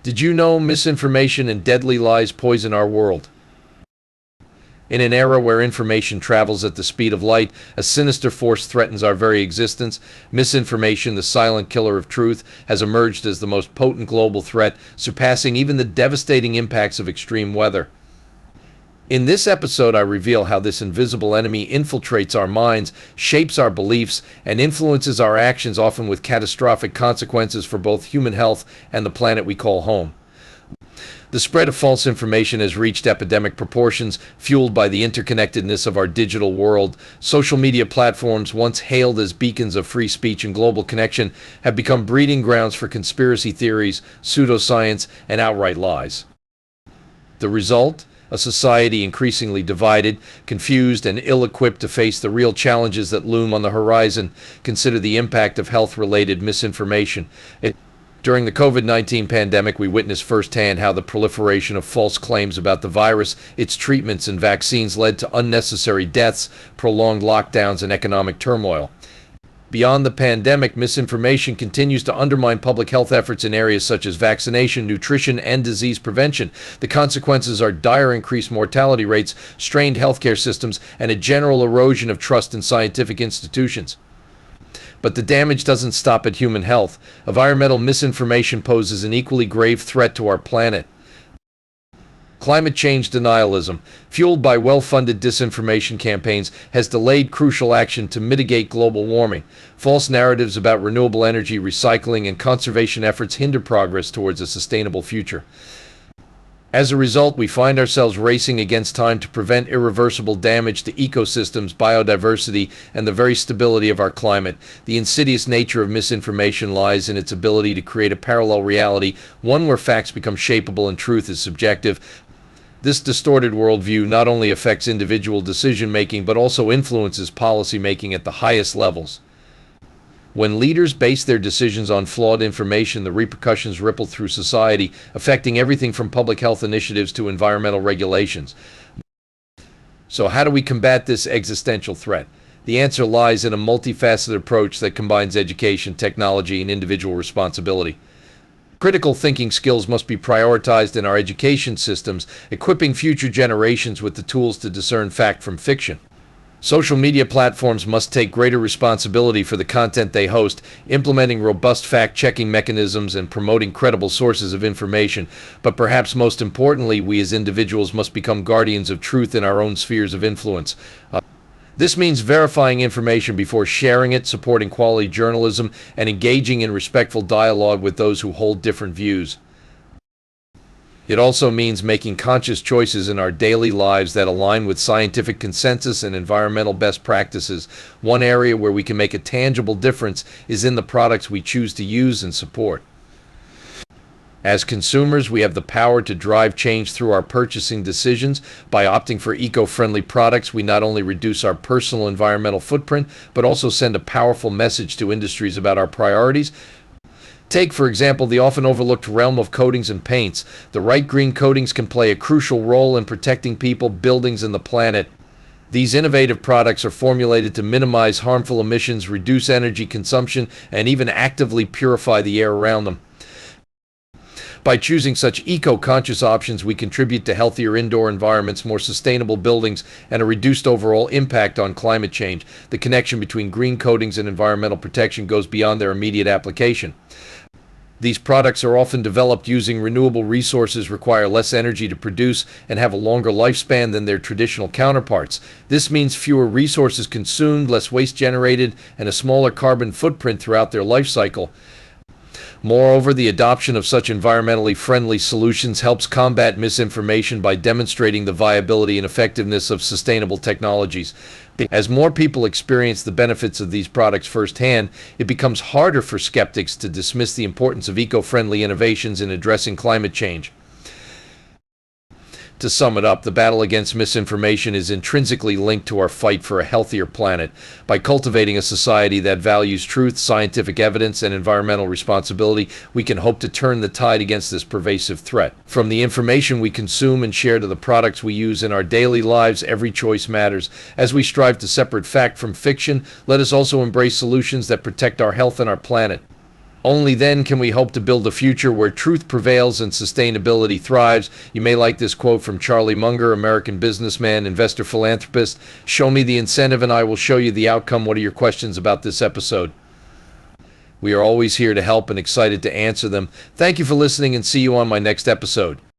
Did you know misinformation and deadly lies poison our world? In an era where information travels at the speed of light, a sinister force threatens our very existence. Misinformation, the silent killer of truth, has emerged as the most potent global threat, surpassing even the devastating impacts of extreme weather. In this episode, I reveal how this invisible enemy infiltrates our minds, shapes our beliefs, and influences our actions, often with catastrophic consequences for both human health and the planet we call home. The spread of false information has reached epidemic proportions, fueled by the interconnectedness of our digital world. Social media platforms, once hailed as beacons of free speech and global connection, have become breeding grounds for conspiracy theories, pseudoscience, and outright lies. The result? A society increasingly divided, confused, and ill-equipped to face the real challenges that loom on the horizon. Consider the impact of health-related misinformation. During the COVID-19 pandemic, we witnessed firsthand how the proliferation of false claims about the virus, its treatments, and vaccines led to unnecessary deaths, prolonged lockdowns, and economic turmoil. Beyond the pandemic, misinformation continues to undermine public health efforts in areas such as vaccination, nutrition, and disease prevention. The consequences are dire increased mortality rates, strained healthcare systems, and a general erosion of trust in scientific institutions. But the damage doesn't stop at human health. Environmental misinformation poses an equally grave threat to our planet. Climate change denialism, fueled by well-funded disinformation campaigns, has delayed crucial action to mitigate global warming. False narratives about renewable energy, recycling, and conservation efforts hinder progress towards a sustainable future. As a result, we find ourselves racing against time to prevent irreversible damage to ecosystems, biodiversity, and the very stability of our climate. The insidious nature of misinformation lies in its ability to create a parallel reality, one where facts become shapeable and truth is subjective. This distorted worldview not only affects individual decision-making, but also influences policy-making at the highest levels. When leaders base their decisions on flawed information, the repercussions ripple through society, affecting everything from public health initiatives to environmental regulations. So how do we combat this existential threat? The answer lies in a multifaceted approach that combines education, technology, and individual responsibility. Critical thinking skills must be prioritized in our education systems, equipping future generations with the tools to discern fact from fiction. Social media platforms must take greater responsibility for the content they host, implementing robust fact-checking mechanisms and promoting credible sources of information. But perhaps most importantly, we as individuals must become guardians of truth in our own spheres of influence. This means verifying information before sharing it, supporting quality journalism, and engaging in respectful dialogue with those who hold different views. It also means making conscious choices in our daily lives that align with scientific consensus and environmental best practices. One area where we can make a tangible difference is in the products we choose to use and support. As consumers, we have the power to drive change through our purchasing decisions. By opting for eco-friendly products, we not only reduce our personal environmental footprint, but also send a powerful message to industries about our priorities. Take, for example, the often overlooked realm of coatings and paints. The right green coatings can play a crucial role in protecting people, buildings, and the planet. These innovative products are formulated to minimize harmful emissions, reduce energy consumption, and even actively purify the air around them. By choosing such eco-conscious options, we contribute to healthier indoor environments, more sustainable buildings, and a reduced overall impact on climate change. The connection between green coatings and environmental protection goes beyond their immediate application. These products are often developed using renewable resources, require less energy to produce, and have a longer lifespan than their traditional counterparts. This means fewer resources consumed, less waste generated, and a smaller carbon footprint throughout their life cycle. Moreover, the adoption of such environmentally friendly solutions helps combat misinformation by demonstrating the viability and effectiveness of sustainable technologies. As more people experience the benefits of these products firsthand, it becomes harder for skeptics to dismiss the importance of eco-friendly innovations in addressing climate change. To sum it up, the battle against misinformation is intrinsically linked to our fight for a healthier planet. By cultivating a society that values truth, scientific evidence, and environmental responsibility, we can hope to turn the tide against this pervasive threat. From the information we consume and share to the products we use in our daily lives, every choice matters. As we strive to separate fact from fiction, let us also embrace solutions that protect our health and our planet. Only then can we hope to build a future where truth prevails and sustainability thrives. You may like this quote from Charlie Munger, American businessman, investor, philanthropist. Show me the incentive and I will show you the outcome. What are your questions about this episode? We are always here to help and excited to answer them. Thank you for listening and see you on my next episode.